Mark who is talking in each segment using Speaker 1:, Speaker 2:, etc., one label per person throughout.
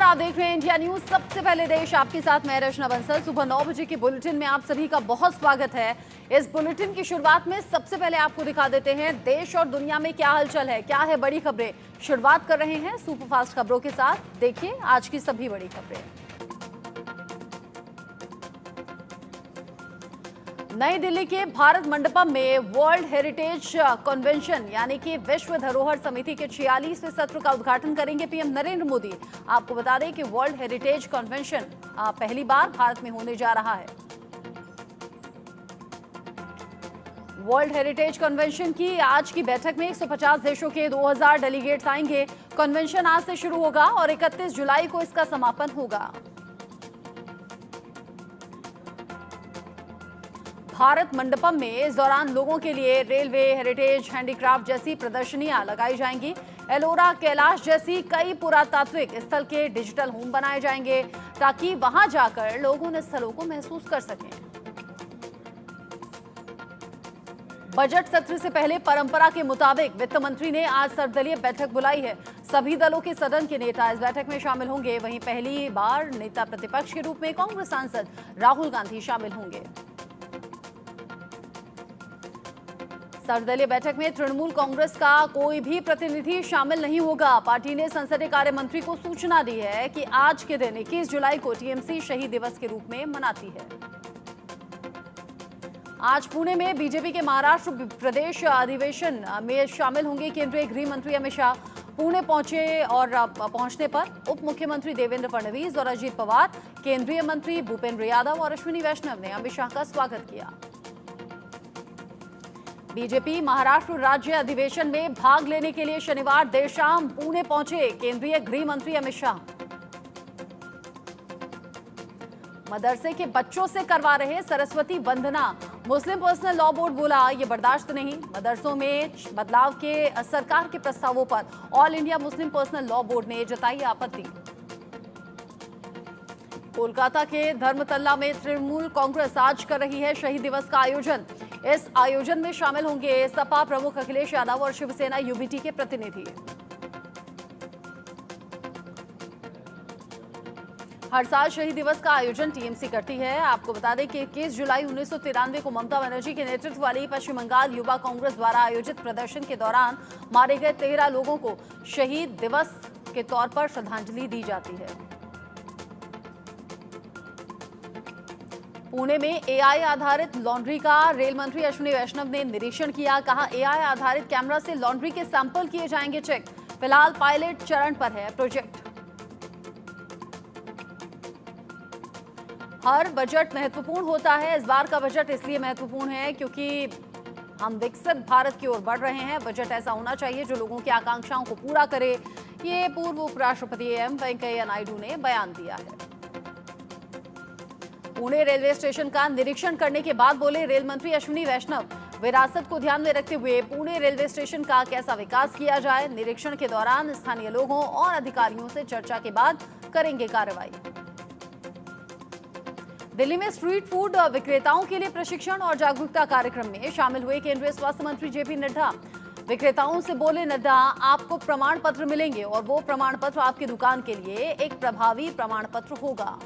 Speaker 1: आप देख रहे हैं इंडिया न्यूज। सबसे पहले देश आपके साथ मैं रचना बंसल। सुबह 9 बजे के बुलेटिन में आप सभी का बहुत स्वागत है। इस बुलेटिन की शुरुआत में सबसे पहले आपको दिखा देते हैं देश और दुनिया में क्या हलचल है, क्या है बड़ी खबरें। शुरुआत कर रहे हैं सुपरफास्ट खबरों के साथ। देखिए आज की सभी बड़ी खबरें। नई दिल्ली के भारत मंडपम में वर्ल्ड हेरिटेज कन्वेंशन यानी कि विश्व धरोहर समिति के 46वें सत्र का उद्घाटन करेंगे पीएम नरेंद्र मोदी। आपको बता दें कि वर्ल्ड हेरिटेज कन्वेंशन पहली बार भारत में होने जा रहा है। वर्ल्ड हेरिटेज कन्वेंशन की आज की बैठक में 150 देशों के 2000 डेलीगेट्स आएंगे। कन्वेंशन आज से शुरू होगा और 31 जुलाई को इसका समापन होगा। भारत मंडपम में इस दौरान लोगों के लिए रेलवे, हेरिटेज, हैंडीक्राफ्ट जैसी प्रदर्शनियां लगाई जाएंगी। एलोरा, कैलाश जैसी कई पुरातात्विक स्थल के डिजिटल होम बनाए जाएंगे ताकि वहां जाकर लोग उन स्थलों को महसूस कर सकें। बजट सत्र से पहले परंपरा के मुताबिक वित्त मंत्री ने आज सर्वदलीय बैठक बुलाई है। सभी दलों के सदन के नेता इस बैठक में शामिल होंगे। वहीं पहली बार नेता प्रतिपक्ष के रूप में कांग्रेस सांसद राहुल गांधी शामिल होंगे। सर्वदलीय बैठक में तृणमूल कांग्रेस का कोई भी प्रतिनिधि शामिल नहीं होगा। पार्टी ने संसदीय कार्य मंत्री को सूचना दी है कि आज के दिन 21 जुलाई को टीएमसी शहीद दिवस के रूप में मनाती है। आज पुणे में बीजेपी के महाराष्ट्र प्रदेश अधिवेशन में शामिल होंगे केंद्रीय गृह मंत्री अमित शाह। पुणे पहुंचे और पहुंचने पर उप मुख्यमंत्री देवेंद्र फडणवीस और अजीत पवार, केंद्रीय मंत्री भूपेंद्र यादव और अश्विनी वैष्णव ने अमित शाह का स्वागत किया। बीजेपी महाराष्ट्र राज्य अधिवेशन में भाग लेने के लिए शनिवार देर शाम पुणे पहुंचे केंद्रीय गृह मंत्री अमित शाह। मदरसे के बच्चों से करवा रहे सरस्वती वंदना। मुस्लिम पर्सनल लॉ बोर्ड बोला ये बर्दाश्त नहीं। मदरसों में बदलाव के सरकार के प्रस्तावों पर all India Muslim personal law board ने जताई आपत्ति। कोलकाता के धर्मतल्ला में तृणमूल कांग्रेस आज कर रही है शहीद दिवस का आयोजन। इस आयोजन में शामिल होंगे सपा प्रमुख अखिलेश यादव और शिवसेना यूबीटी के प्रतिनिधि। हर साल शहीद दिवस का आयोजन टीएमसी करती है। आपको बता दें कि 21 जुलाई 1993 को ममता बनर्जी के नेतृत्व वाली पश्चिम बंगाल युवा कांग्रेस द्वारा आयोजित प्रदर्शन के दौरान मारे गए 13 लोगों को शहीद दिवस के तौर पर श्रद्धांजलि दी जाती है। पुणे में एआई आधारित लॉन्ड्री का रेल मंत्री अश्विनी वैष्णव ने निरीक्षण किया। कहा एआई आधारित कैमरा से लॉन्ड्री के सैंपल किए जाएंगे चेक। फिलहाल पायलट चरण पर है प्रोजेक्ट। हर बजट महत्वपूर्ण होता है। इस बार का बजट इसलिए महत्वपूर्ण है क्योंकि हम विकसित भारत की ओर बढ़ रहे हैं। बजट ऐसा होना चाहिए जो लोगों की आकांक्षाओं को पूरा करे। ये पूर्व उपराष्ट्रपति एम वेंकैया नायडू ने बयान दिया है। पुणे रेलवे स्टेशन का निरीक्षण करने के बाद बोले रेल मंत्री अश्विनी वैष्णव। विरासत को ध्यान में रखते हुए पुणे रेलवे स्टेशन का कैसा विकास किया जाए। निरीक्षण के दौरान स्थानीय लोगों और अधिकारियों से चर्चा के बाद करेंगे कार्रवाई। दिल्ली में स्ट्रीट फूड विक्रेताओं के लिए प्रशिक्षण और जागरूकता कार्यक्रम में शामिल हुए केंद्रीय स्वास्थ्य मंत्री जेपी नड्डा। विक्रेताओं से बोले नड्डा, आपको प्रमाण पत्र मिलेंगे और वो प्रमाण पत्र आपकी दुकान के लिए एक प्रभावी प्रमाण पत्र होगा।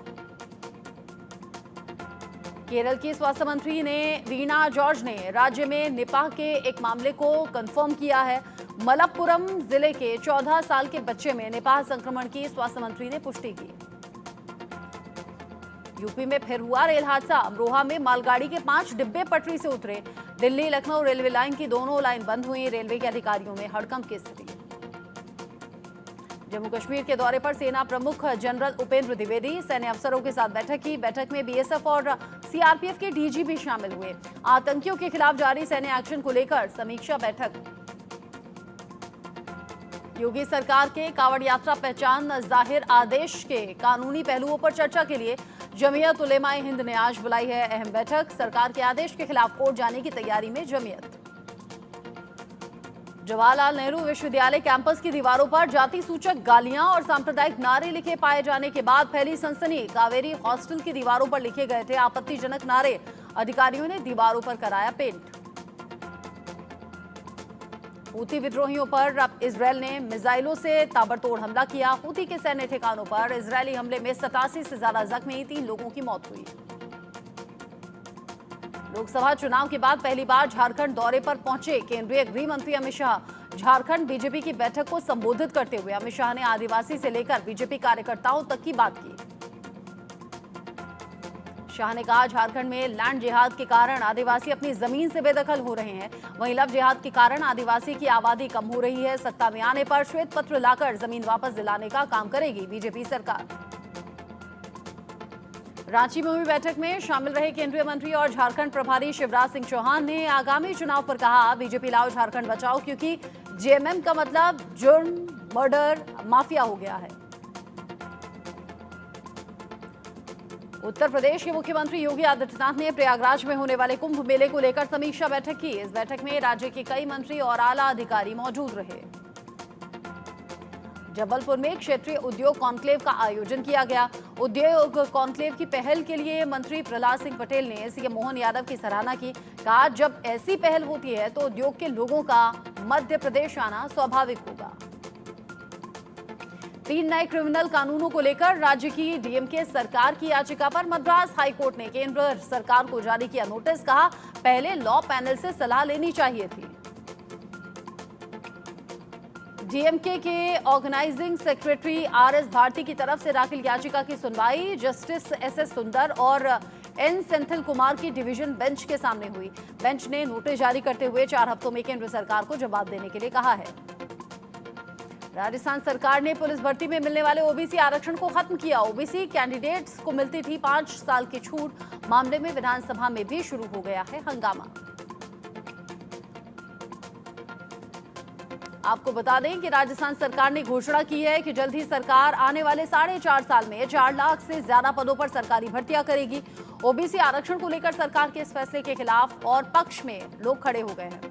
Speaker 1: केरल की स्वास्थ्य मंत्री वीणा जॉर्ज ने राज्य में निपाह के एक मामले को कंफर्म किया है। मलप्पुरम जिले के 14 साल के बच्चे में निपाह संक्रमण की स्वास्थ्य मंत्री ने पुष्टि की। यूपी में फिर हुआ रेल हादसा। अमरोहा में मालगाड़ी के 5 डिब्बे पटरी से उतरे। दिल्ली लखनऊ रेलवे लाइन की दोनों लाइन बंद हुई। रेलवे के अधिकारियों में हड़कंप की स्थिति। जम्मू कश्मीर के दौरे पर सेना प्रमुख जनरल उपेंद्र द्विवेदी सैन्य अफसरों के साथ बैठक की। बैठक में बीएसएफ और सीआरपीएफ के डीजी भी शामिल हुए। आतंकियों के खिलाफ जारी सैन्य एक्शन को लेकर समीक्षा बैठक। योगी सरकार के कावड़ यात्रा पहचान जाहिर आदेश के कानूनी पहलुओं पर चर्चा के लिए जमीयत उलेमाए हिंद ने आज बुलाई है अहम बैठक। सरकार के आदेश के खिलाफ कोर्ट जाने की तैयारी में जमीयत। जवाहरलाल नेहरू विश्वविद्यालय कैंपस की दीवारों पर जाति सूचक गालियां और सांप्रदायिक नारे लिखे पाए जाने के बाद फैली सनसनी। कावेरी हॉस्टल की दीवारों पर लिखे गए थे आपत्तिजनक नारे। अधिकारियों ने दीवारों पर कराया पेंट। हूती विद्रोहियों पर अब इजरायल ने मिसाइलों से ताबड़तोड़ हमला किया। हूती के सैन्य ठिकानों पर इजरायली हमले में 87 से ज्यादा जख्मी, 3 लोगों की मौत हुई। लोकसभा चुनाव के बाद पहली बार झारखंड दौरे पर पहुंचे केंद्रीय गृह मंत्री अमित शाह। झारखंड बीजेपी की बैठक को संबोधित करते हुए अमित शाह ने आदिवासी से लेकर बीजेपी कार्यकर्ताओं तक की बात की। शाह ने कहा, झारखंड में लैंड जिहाद के कारण आदिवासी अपनी जमीन से बेदखल हो रहे हैं। वहीं लव जिहाद के कारण आदिवासी की आबादी कम हो रही है। सत्ता में आने पर श्वेत पत्र लाकर जमीन वापस दिलाने का काम करेगी बीजेपी सरकार। रांची में हुई बैठक में शामिल रहे केंद्रीय मंत्री और झारखंड प्रभारी शिवराज सिंह चौहान ने आगामी चुनाव पर कहा, बीजेपी लाओ झारखंड बचाओ, क्योंकि जेएमएम का मतलब जुर्म, मर्डर, माफिया हो गया है। उत्तर प्रदेश के मुख्यमंत्री योगी आदित्यनाथ ने प्रयागराज में होने वाले कुंभ मेले को लेकर समीक्षा बैठक की। इस बैठक में राज्य के कई मंत्री और आला अधिकारी मौजूद रहे। जबलपुर में क्षेत्रीय उद्योग कॉन्क्लेव का आयोजन किया गया। उद्योग कॉन्क्लेव की पहल के लिए मंत्री प्रहलाद सिंह पटेल ने सीएम मोहन यादव की सराहना की। कहा, जब ऐसी पहल होती है तो उद्योग के लोगों का मध्य प्रदेश आना स्वाभाविक होगा। 3 नए क्रिमिनल कानूनों को लेकर राज्य की डीएमके सरकार की याचिका पर मद्रास हाईकोर्ट ने केंद्र सरकार को जारी किया नोटिस। कहा, पहले लॉ पैनल से सलाह लेनी चाहिए थी। डीएमके के ऑर्गेनाइजिंग सेक्रेटरी आरएस भारती की तरफ से दाखिल याचिका की सुनवाई जस्टिस एसएस सुंदर और एन सेंथिल कुमार की डिवीजन बेंच के सामने हुई। बेंच ने नोटिस जारी करते हुए 4 हफ्तों में केंद्र सरकार को जवाब देने के लिए कहा है। राजस्थान सरकार ने पुलिस भर्ती में मिलने वाले ओबीसी आरक्षण को खत्म किया। ओबीसी कैंडिडेट्स को मिलती थी 5 साल की छूट। मामले में विधानसभा में भी शुरू हो गया है हंगामा। आपको बता दें कि राजस्थान सरकार ने घोषणा की है कि जल्द ही सरकार आने वाले 4.5 साल में 4 लाख से ज्यादा पदों पर सरकारी भर्तियां करेगी। ओबीसी आरक्षण को लेकर सरकार के इस फैसले के खिलाफ और पक्ष में लोग खड़े हो गए हैं।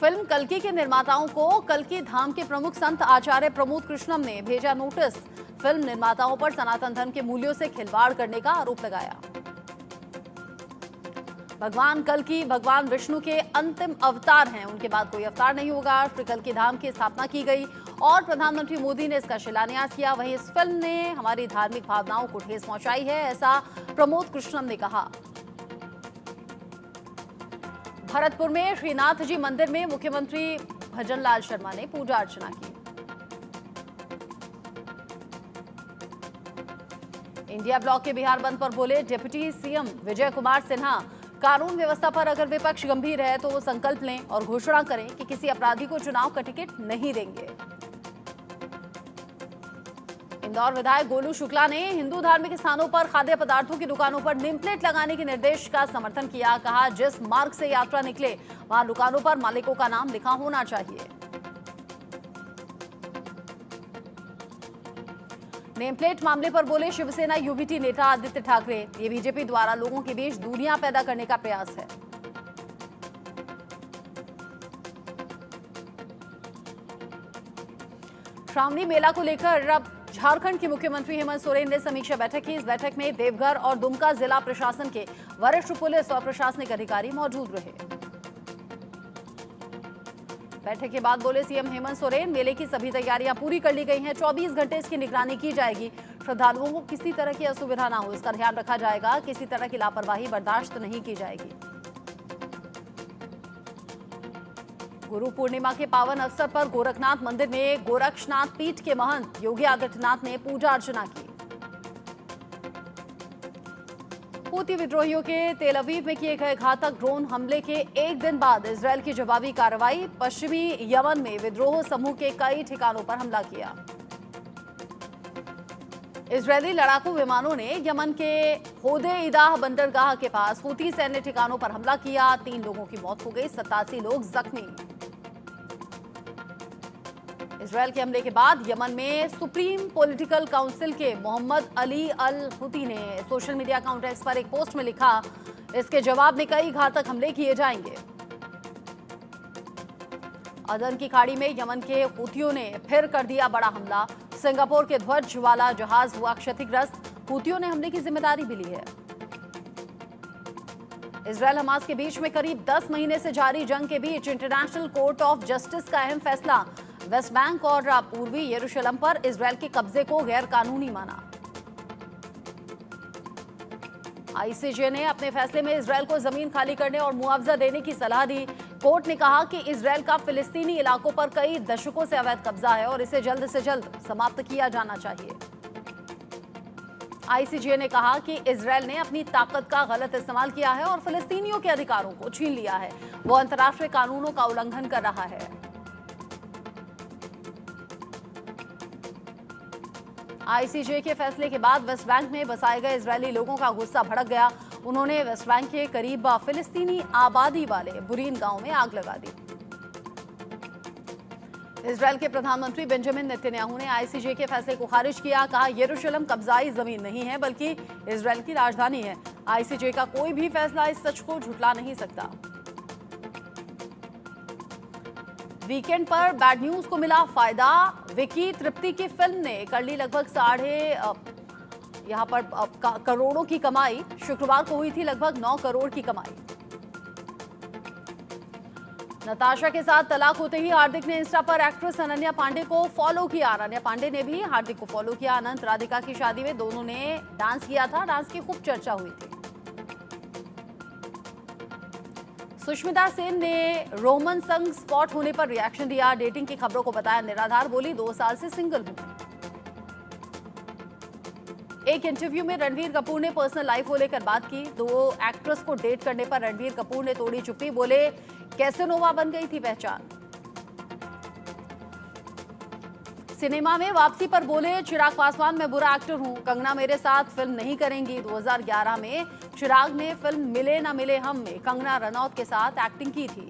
Speaker 1: फिल्म कल्कि के निर्माताओं को कल्कि धाम के प्रमुख संत आचार्य प्रमोद कृष्णम ने भेजा नोटिस। फिल्म निर्माताओं पर सनातन धर्म के मूल्यों से खिलवाड़ करने का आरोप लगाया। भगवान कल्कि भगवान विष्णु के अंतिम अवतार हैं, उनके बाद कोई अवतार नहीं होगा। श्री कल्कि धाम की स्थापना की गई और प्रधानमंत्री मोदी ने इसका शिलान्यास किया। वहीं इस फिल्म ने हमारी धार्मिक भावनाओं को ठेस पहुंचाई है, ऐसा प्रमोद कृष्णम ने कहा। भरतपुर में श्रीनाथ जी मंदिर में मुख्यमंत्री भजनलाल शर्मा ने पूजा अर्चना की। इंडिया ब्लॉक के बिहार बंद पर बोले डिप्टी सीएम विजय कुमार सिन्हा, कानून व्यवस्था पर अगर विपक्ष गंभीर है तो वो संकल्प लें और घोषणा करें कि किसी अपराधी को चुनाव का टिकट नहीं देंगे। इंदौर विधायक गोलू शुक्ला ने हिंदू धार्मिक स्थानों पर खाद्य पदार्थों की दुकानों पर नेम प्लेट लगाने के निर्देश का समर्थन किया। कहा, जिस मार्ग से यात्रा निकले वहां दुकानों पर मालिकों का नाम लिखा होना चाहिए। नेम प्लेट मामले पर बोले शिवसेना यूबीटी नेता आदित्य ठाकरे, ये बीजेपी द्वारा लोगों के बीच दूरियां पैदा करने का प्रयास है। श्रावणी मेला को लेकर अब झारखंड के मुख्यमंत्री हेमंत सोरेन ने समीक्षा बैठक की। इस बैठक में देवघर और दुमका जिला प्रशासन के वरिष्ठ पुलिस और प्रशासनिक अधिकारी मौजूद रहे। बैठक के बाद बोले सीएम हेमंत सोरेन, मेले की सभी तैयारियां पूरी कर ली गई हैं। 24 घंटे इसकी निगरानी की जाएगी। श्रद्धालुओं को किसी तरह की असुविधा ना हो, इसका ध्यान रखा जाएगा। किसी तरह की लापरवाही बर्दाश्त नहीं की जाएगी। गुरु पूर्णिमा के पावन अवसर पर गोरखनाथ मंदिर में गोरक्षनाथ पीठ के महंत योगी आदित्यनाथ ने पूजा अर्चना की। हूती विद्रोहियों के तेल अवीव में किए गए घातक ड्रोन हमले के एक दिन बाद इजरायल की जवाबी कार्रवाई। पश्चिमी यमन में विद्रोह समूह के कई ठिकानों पर हमला किया। इजरायली लड़ाकू विमानों ने यमन के होदे-इदाह बंदरगाह के पास हूती सैन्य ठिकानों पर हमला किया। 3 लोगों की मौत हो गई, 87 लोग जख्मी। इजरायल के हमले के बाद यमन में सुप्रीम पॉलिटिकल काउंसिल के मोहम्मद अली अल हुती ने सोशल मीडिया अकाउंट एक्स पर एक पोस्ट में लिखा, इसके जवाब में कई घातक हमले किए जाएंगे। अदन की खाड़ी में यमन के हुतियों ने फिर कर दिया बड़ा हमला। सिंगापुर के ध्वज वाला जहाज हुआ क्षतिग्रस्त। हुतियों ने हमले की जिम्मेदारी भी ली है। इजराइल हमास के बीच में करीब 10 महीने से जारी जंग के बीच इंटरनेशनल कोर्ट ऑफ जस्टिस का अहम फैसला। वेस्ट बैंक और पूर्वी यरूशलेम पर इजराइल के कब्जे को गैर कानूनी माना। आईसीजे ने अपने फैसले में इजराइल को जमीन खाली करने और मुआवजा देने की सलाह दी। कोर्ट ने कहा कि इजराइल का फिलिस्तीनी इलाकों पर कई दशकों से अवैध कब्जा है और इसे जल्द से जल्द समाप्त किया जाना चाहिए। आईसीजे ने कहा कि इजराइल ने अपनी ताकत का गलत इस्तेमाल किया है और फिलिस्तीनियों के अधिकारों को छीन लिया है। वो अंतर्राष्ट्रीय कानूनों का उल्लंघन कर रहा है। आईसीजे के फैसले के बाद वेस्ट बैंक में बसाए गए इजरायली लोगों का गुस्सा भड़क गया। उन्होंने वेस्ट बैंक के करीब फिलिस्तीनी आबादी वाले बुरीन गांव में आग लगा दी। इजराइल के प्रधानमंत्री बेंजामिन नेतन्याहू ने आईसीजे के फैसले को खारिज किया। कहा, यरूशलेम कब्जाई जमीन नहीं है बल्कि इजराइल की राजधानी है। आईसीजे का कोई भी फैसला इस सच को झुठला नहीं सकता। वीकेंड पर बैड न्यूज को मिला फायदा। विकी तृप्ति की फिल्म ने कर ली लगभग यहां पर करोड़ों की कमाई। शुक्रवार को हुई थी लगभग 9 करोड़ की कमाई। नताशा के साथ तलाक होते ही हार्दिक ने इंस्टा पर एक्ट्रेस अनन्या पांडे को फॉलो किया। अनन्या पांडे ने भी हार्दिक को फॉलो किया। अनंत राधिका की शादी में दोनों ने डांस किया था। डांस की खूब चर्चा हुई थी। सुष्मिता सेन ने रोमन संग स्पॉट होने पर रिएक्शन दिया। डेटिंग की खबरों को बताया निराधार। बोली, 2 साल से सिंगल हूं। एक इंटरव्यू में रणबीर कपूर ने पर्सनल लाइफ को लेकर बात की। 2 एक्ट्रेस को डेट करने पर रणबीर कपूर ने तोड़ी चुप्पी। बोले, कैसेनोवा बन गई थी पहचान। सिनेमा में वापसी पर बोले, चिराग पासवान, मैं बुरा एक्टर हूं। कंगना मेरे साथ फिल्म नहीं करेंगी। 2011 में चिराग ने फिल्म मिले ना मिले हम में कंगना रनौत के साथ एक्टिंग की थी।